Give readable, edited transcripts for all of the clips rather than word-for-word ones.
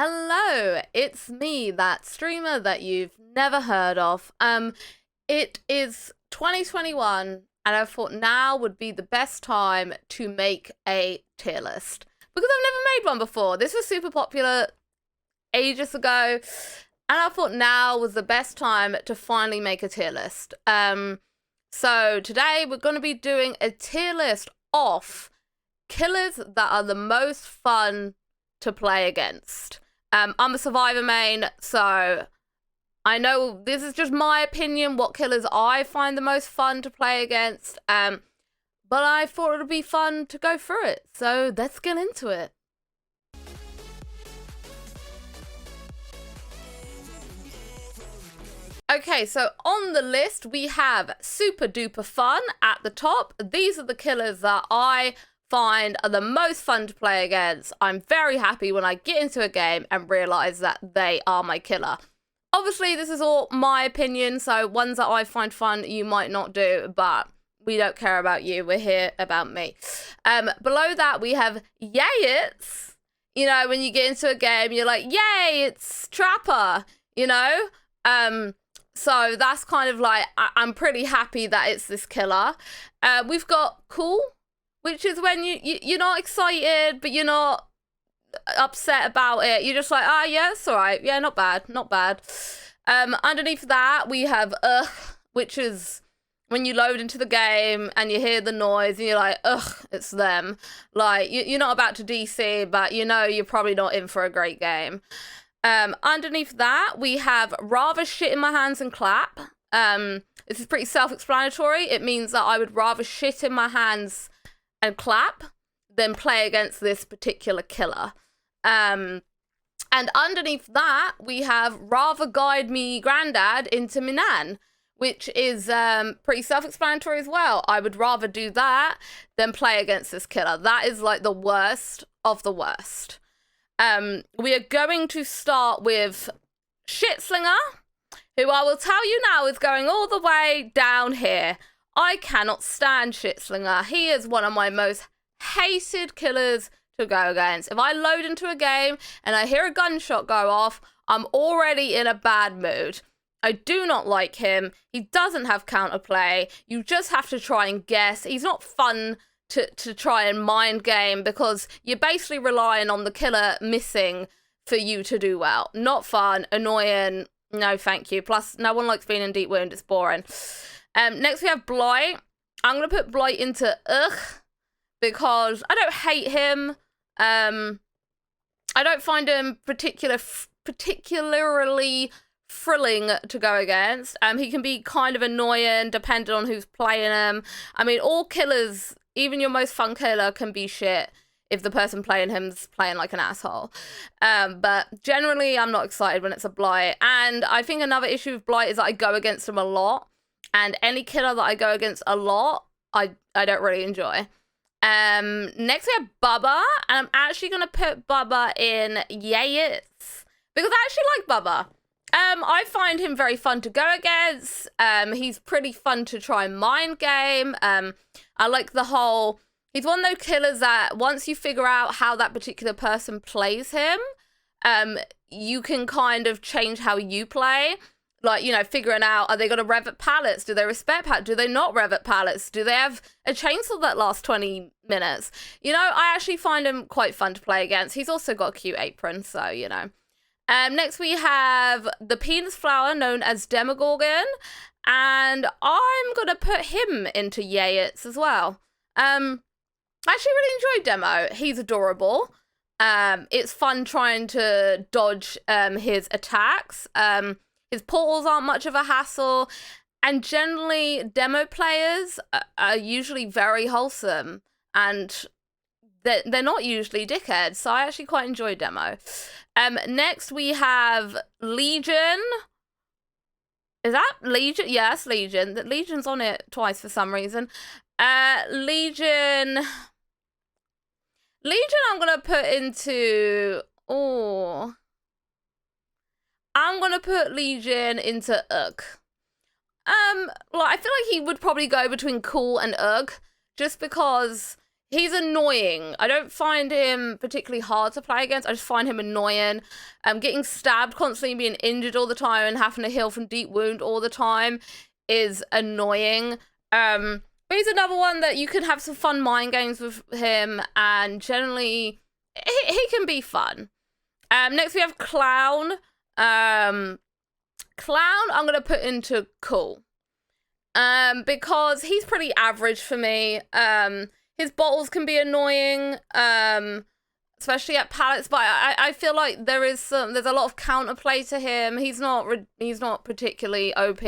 Hello, it's me, that streamer that you've never heard of. It is 2021, and I thought now would be the best time to make a tier list because I've never made one before. This was super popular ages ago, and I thought now was the best time to finally make a tier list. So today we're going to be doing a tier list of killers that are the most fun to play against. I'm a survivor main, so I know this is just my opinion, what killers I find the most fun to play against, but I thought it would be fun to go through it, so let's get into it. Okay, so on the list we have Super Duper Fun at the top. These are the killers that I find are the most fun to play against. I'm very happy when I get into a game and realize that they are my killer. Obviously, this is all my opinion, so ones that I find fun you might not do, but we don't care about you. We're here about me. Below that, we have Yay-It's. You know, when you get into a game, you're like, yay, it's Trapper, you know? So that's kind of like, I'm pretty happy that it's this killer. We've got Cool, which is when you're not excited, but you're not upset about it. You're just like, yeah, it's all right. Yeah, not bad, not bad. Underneath that, we have Ugh, which is when you load into the game and you hear the noise and you're like, ugh, it's them. Like, you're not about to DC, but you know you're probably not in for a great game. Underneath that, we have Rather Shit in My Hands and Clap. This is pretty self-explanatory. It means that I would rather shit in my hands and clap than play against this particular killer. And underneath that, we have Rather Guide Me Grandad into Minan, which is pretty self-explanatory as well. I would rather do that than play against this killer. That is like the worst of the worst. We are going to start with Shitslinger, who I will tell you now is going all the way down here. I cannot stand Shitslinger. He is one of my most hated killers to go against. If I load into a game and I hear a gunshot go off, I'm already in a bad mood. I do not like him. He doesn't have counterplay. You just have to try and guess. He's not fun to try and mind game because you're basically relying on the killer missing for you to do well. Not fun, annoying, no thank you. Plus, no one likes being in Deep Wound, it's boring. Next we have Blight. I'm going to put Blight into Ugh because I don't hate him. I don't find him particularly thrilling to go against. He can be kind of annoying depending on who's playing him. I mean, all killers, even your most fun killer, can be shit if the person playing him's playing like an asshole. But generally, I'm not excited when it's a Blight. And I think another issue with Blight is that I go against him a lot. And any killer that I go against a lot, I don't really enjoy. Next we have Bubba, and I'm actually going to put Bubba in Yay-It's because I actually like Bubba. I find him very fun to go against. He's pretty fun to try and mind game. I like the whole, he's one of those killers that once you figure out how that particular person plays him, you can kind of change how you play. Like, you know, figuring out, are they going to rev at pallets? Do they respect pallets? Do they not rev at pallets? Do they have a chainsaw that lasts 20 minutes? You know, I actually find him quite fun to play against. He's also got a cute apron, so, you know. Next we have the penis flower known as Demogorgon, and I'm going to put him into Yay-It's as well. I actually really enjoyed Demo. He's adorable. It's fun trying to dodge his attacks. His portals aren't much of a hassle, and generally demo players are usually very wholesome, and they're not usually dickheads, so I actually quite enjoy demo. Next we have Legion. Is that Legion? Yes, Legion. Legion's on it twice for some reason. Legion I'm gonna put into, I'm going to put Legion into Ugh. I feel like he would probably go between Cool and Ugh, just because he's annoying. I don't find him particularly hard to play against. I just find him annoying. Getting stabbed constantly, being injured all the time, and having to heal from deep wound all the time is annoying. But he's another one that you can have some fun mind games with him, and generally he can be fun. Next we have Clown. Clown I'm gonna put into cool. Because he's pretty average for me. His bottles can be annoying, especially at pallets, but I feel like there's a lot of counterplay to him. He's not particularly OP.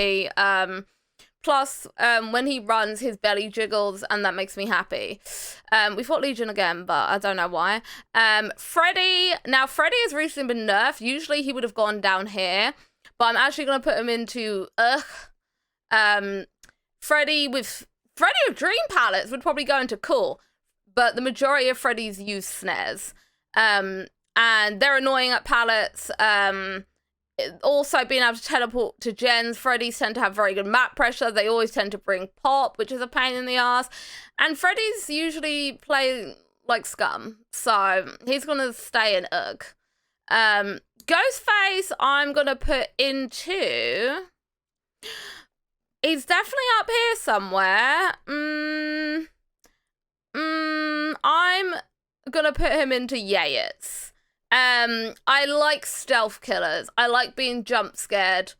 Plus, when he runs, his belly jiggles, and that makes me happy. We fought Legion again, but I don't know why. Freddy. Now, Freddy has recently been nerfed. Usually, he would have gone down here, but I'm actually going to put him into Freddy with Dream Pallets would probably go into cool, but the majority of Freddy's use snares. And they're annoying at pallets. Also, being able to teleport to gens, Freddy's tend to have very good map pressure. They always tend to bring pop, which is a pain in the ass. And Freddy's usually play like scum, so he's gonna stay in UG. Ghostface, I'm gonna put into. He's definitely up here somewhere. I'm gonna put him into Yayets. I like stealth killers. I like being jump scared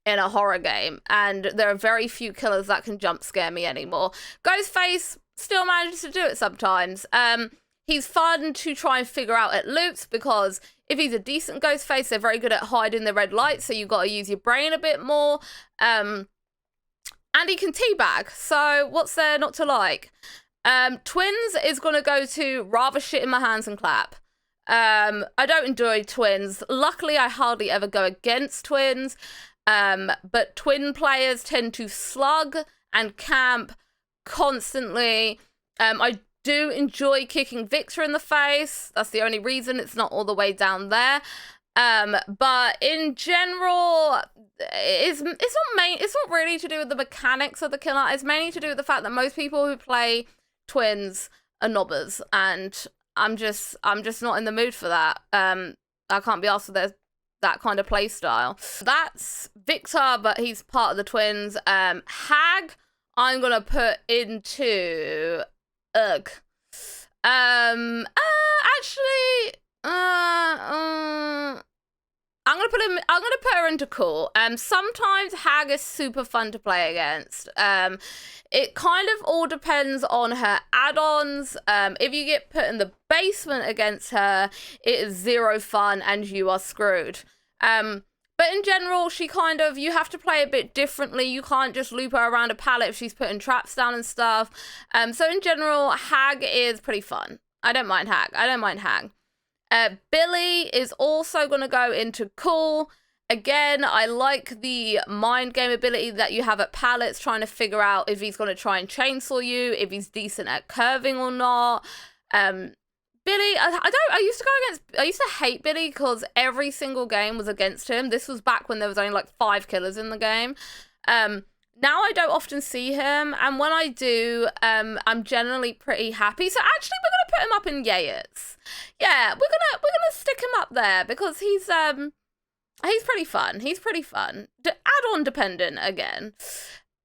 in a horror game, and there are very few killers that can jump scare me anymore. Ghostface still manages to do it sometimes. He's fun to try and figure out at loops, because if he's a decent Ghostface, they're very good at hiding the red lights, so you've got to use your brain a bit more. And he can teabag, so what's there not to like? Twins is going to go to rather shit in my hands and clap. I don't enjoy twins. Luckily, I hardly ever go against twins. But twin players tend to slug and camp constantly. I do enjoy kicking Victor in the face. That's the only reason it's not all the way down there. But in general, it's not really to do with the mechanics of the killer. It's mainly to do with the fact that most people who play twins are nobbers, and I'm just not in the mood for that. I can't be asked for that kind of play style. That's Victor, but he's part of the twins. Hag, I'm gonna put into UG. I'm gonna put her into cool. Sometimes Hag is super fun to play against. It kind of all depends on her add-ons. If you get put in the basement against her, it is zero fun and you are screwed. But in general, you have to play a bit differently. You can't just loop her around a pallet if she's putting traps down and stuff. So in general, Hag is pretty fun. I don't mind Hag. Billy is also going to go into cool. Again, I like the mind game ability that you have at pallets, trying to figure out if he's going to try and chainsaw you, if he's decent at curving or not. Billy, I used to hate Billy because every single game was against him. This was back when there was only like 5 killers in the game. Now I don't often see him, and when I do, I'm generally pretty happy. So actually, we're gonna put him up in Yayets. Yeah, we're gonna stick him up there because he's pretty fun. He's pretty fun. Add-on dependent again.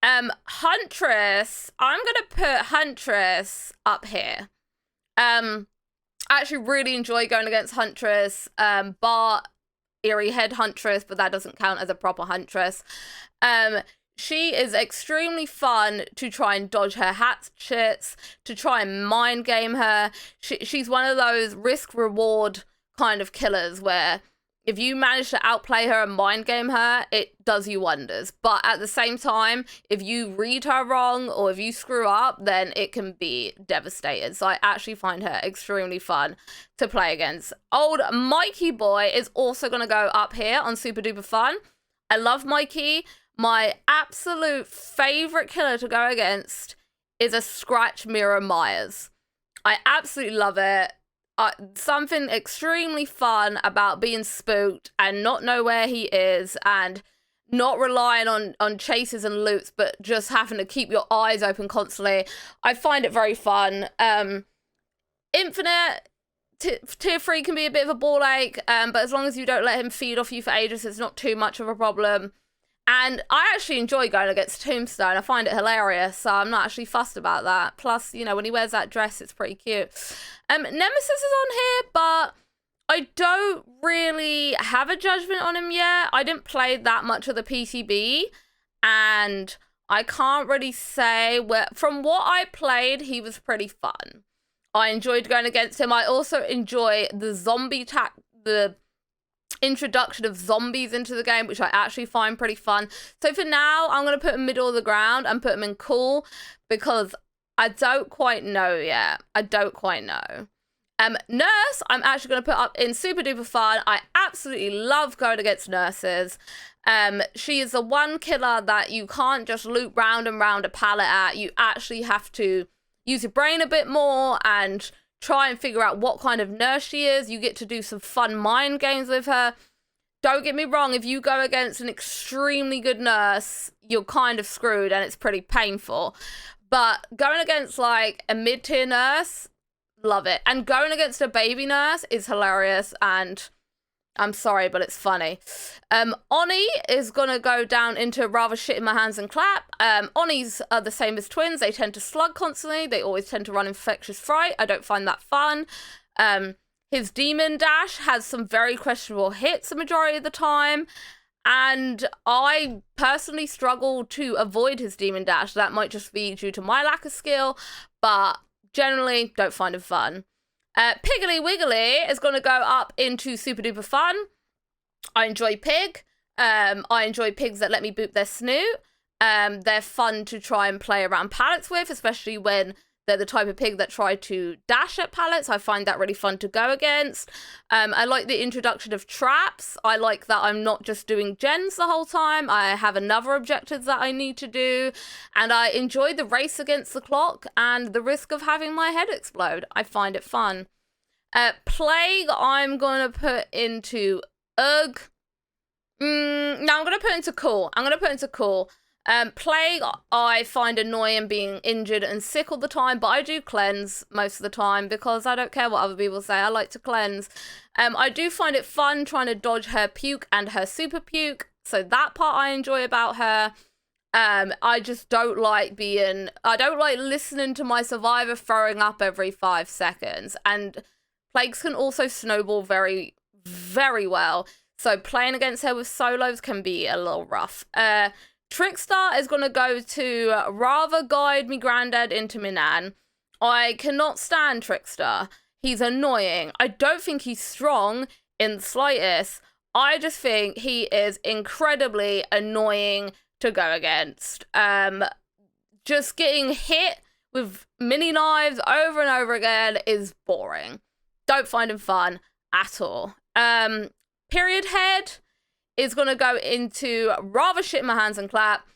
Huntress, I'm gonna put Huntress up here. I actually really enjoy going against Huntress. Bar Eerie Head Huntress, but that doesn't count as a proper Huntress. She is extremely fun to try and dodge her hatchets, to try and mind game her. She's one of those risk-reward kind of killers where if you manage to outplay her and mind game her, it does you wonders. But at the same time, if you read her wrong or if you screw up, then it can be devastating. So I actually find her extremely fun to play against. Old Mikey Boy is also going to go up here on Super Duper Fun. I love Mikey. My absolute favorite killer to go against is a Scratch Mirror Myers. I absolutely love it. Something extremely fun about being spooked and not know where he is and not relying on chases and loops, but just having to keep your eyes open constantly. I find it very fun. Infinite, tier 3 can be a bit of a ball ache, but as long as you don't let him feed off you for ages, it's not too much of a problem. And I actually enjoy going against Tombstone. I find it hilarious, so I'm not actually fussed about that. Plus, you know, when he wears that dress, it's pretty cute. Nemesis is on here, but I don't really have a judgment on him yet. I didn't play that much of the PTB, and I can't really say where. From what I played, he was pretty fun. I enjoyed going against him. I also enjoy the the introduction of zombies into the game, which I actually find pretty fun. So for now, I'm going to put him middle of the ground and put him in cool, because I don't quite know yet. I don't quite know. Nurse, I'm actually going to put up in super duper fun. I absolutely love going against nurses. She is the one killer that you can't just loop round and round a pallet at. You actually have to use your brain a bit more and try and figure out what kind of nurse she is. You get to do some fun mind games with her. Don't get me wrong, if you go against an extremely good nurse, you're kind of screwed and it's pretty painful. But going against like a mid-tier nurse, love it. And going against a baby nurse is hilarious, and I'm sorry, but it's funny. Oni is going to go down into rather shit in my hands and clap. Onis are the same as twins. They tend to slug constantly. They always tend to run infectious fright. I don't find that fun. His demon dash has some very questionable hits the majority of the time. And I personally struggle to avoid his demon dash. That might just be due to my lack of skill, but generally don't find him fun. Piggly Wiggly is going to go up into super duper fun. I enjoy pig. I enjoy pigs that let me boop their snoot. They're fun to try and play around pallets with, especially when they're the type of pig that try to dash at pallets. I find that really fun to go against. I like the introduction of traps. I like that I'm not just doing gens the whole time. I have another objectives that I need to do. And I enjoy the race against the clock and the risk of having my head explode. I find it fun. Plague, I'm going to put into ugh. No, I'm going to put into cool. Plague, I find annoying being injured and sick all the time, but I do cleanse most of the time because I don't care what other people say. I like to cleanse. I do find it fun trying to dodge her puke and her super puke, so that part I enjoy about her. I just don't like listening to my survivor throwing up every 5 seconds, and plagues can also snowball very, very well, so playing against her with solos can be a little rough. Trickstar is going to go to rather guide me granddad into me nan. I cannot stand Trickstar. He's annoying. I don't think he's strong in the slightest. I just think he is incredibly annoying to go against. Just getting hit with mini knives over and over again is boring. Don't find him fun at all. Period head is going to go into rather shit in my hands and clap.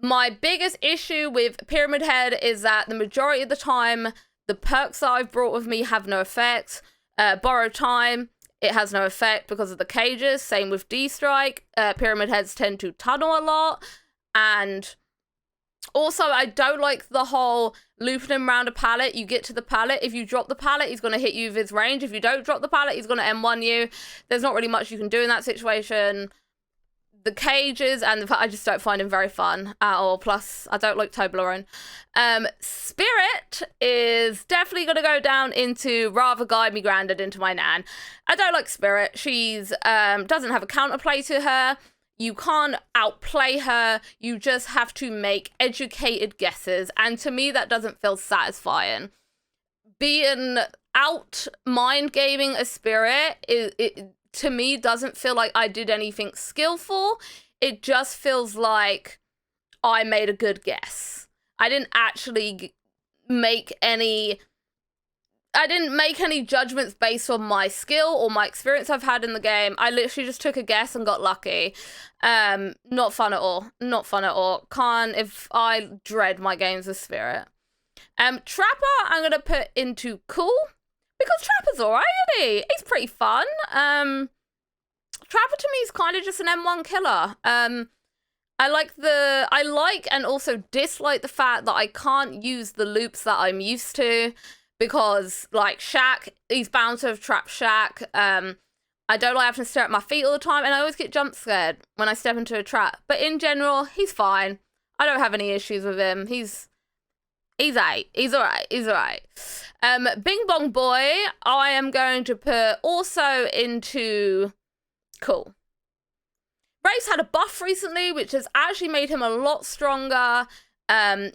My biggest issue with Pyramid Head is that the majority of the time, the perks that I've brought with me have no effect. Borrow Time, it has no effect because of the cages. Same with D-Strike. Pyramid Heads tend to tunnel a lot. And also, I don't like the whole looping him around a pallet. You get to the pallet. If you drop the pallet, he's going to hit you with his range. If you don't drop the pallet, he's going to M1 you. There's not really much you can do in that situation. The cages and I just don't find him very fun at all. Plus, I don't like Toblerone. Spirit is definitely going to go down into rather guide me granddad into my nan. I don't like Spirit. She's doesn't have a counterplay to her. You can't outplay her. You just have to make educated guesses. And to me, that doesn't feel satisfying. Being out mind gaming a spirit, it to me doesn't feel like I did anything skillful. It just feels like I made a good guess. I didn't actually make any judgments based on my skill or my experience I've had in the game. I literally just took a guess and got lucky. Not fun at all. Not fun at all. I dread my games with Spirit. Trapper, I'm going to put into cool. Because Trapper's alright, isn't he? He's pretty fun. Trapper to me is kind of just an M1 killer. I like and also dislike the fact that I can't use the loops that I'm used to. because, like, Shaq, he's bound to have trapped Shaq. I don't like having to stare at my feet all the time, and I always get jump scared when I step into a trap. But in general, he's fine. I don't have any issues with him. He's alright. He's alright. Bing Bong Boy, I am going to put also into cool. Ray's had a buff recently, which has actually made him a lot stronger.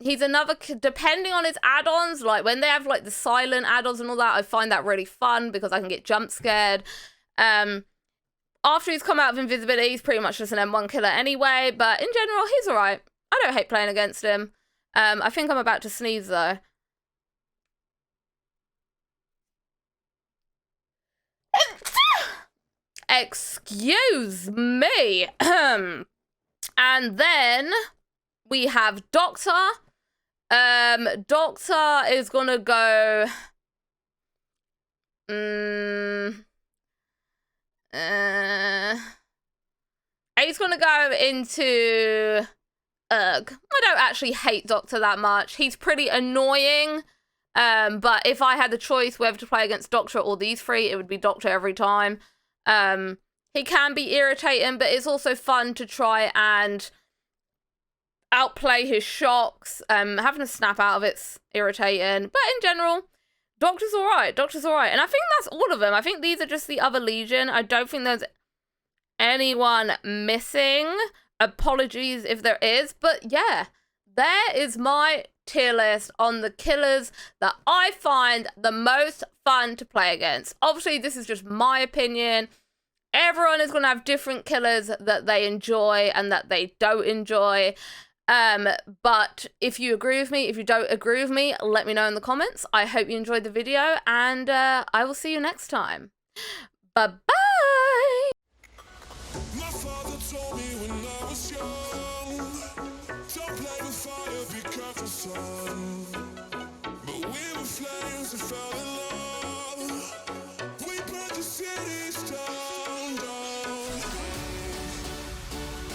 He's another, depending on his add-ons, like when they have like the silent add-ons and all that, I find that really fun because I can get jump scared. After he's come out of invisibility, he's pretty much just an M1 killer anyway, but in general, he's alright. I don't hate playing against him. I think I'm about to sneeze though. Excuse me. And then we have Doctor. Doctor is gonna go. He's gonna go into. I don't actually hate Doctor that much. He's pretty annoying. But if I had the choice whether to play against Doctor or these three, it would be Doctor every time. He can be irritating, but it's also fun to try and outplay his shocks. Having to snap out of it's irritating, but in general, Doctor's alright. Doctor's alright. And I think that's all of them. I think these are just the other Legion. I don't think there's anyone missing. Apologies if there is, but yeah, there is my tier list on the killers that I find the most fun to play against. Obviously, this is just my opinion. Everyone is going to have different killers that they enjoy and that they don't enjoy. But if you agree with me, if you don't agree with me, let me know in the comments. I hope you enjoyed the video, and I will see you next time. Bye-bye! My father told me when I was young, don't play with fire, be careful, son.